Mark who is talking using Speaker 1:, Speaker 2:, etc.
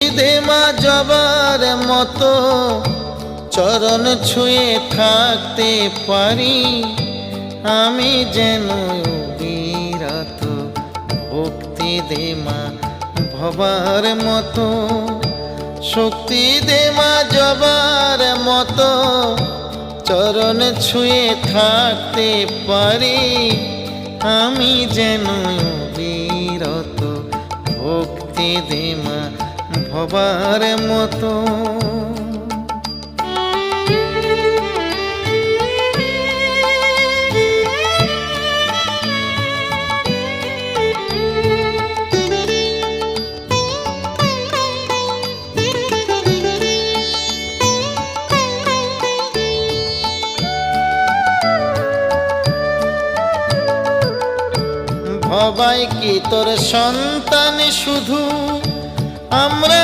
Speaker 1: দে মা জবার মতো চরণ ছুঁয়ে থাকতে পারি, আমি যেন বিরত। ভক্তি দে মা ভবার মতো, শক্তি দে মা জবার মতো চরণ ছুঁয়ে থাকতে পারি, আমি যেন বিরত। ভক্তি দে মা ভবার মতো। ভবাই কি তোর সন্তান শুধু, আমরা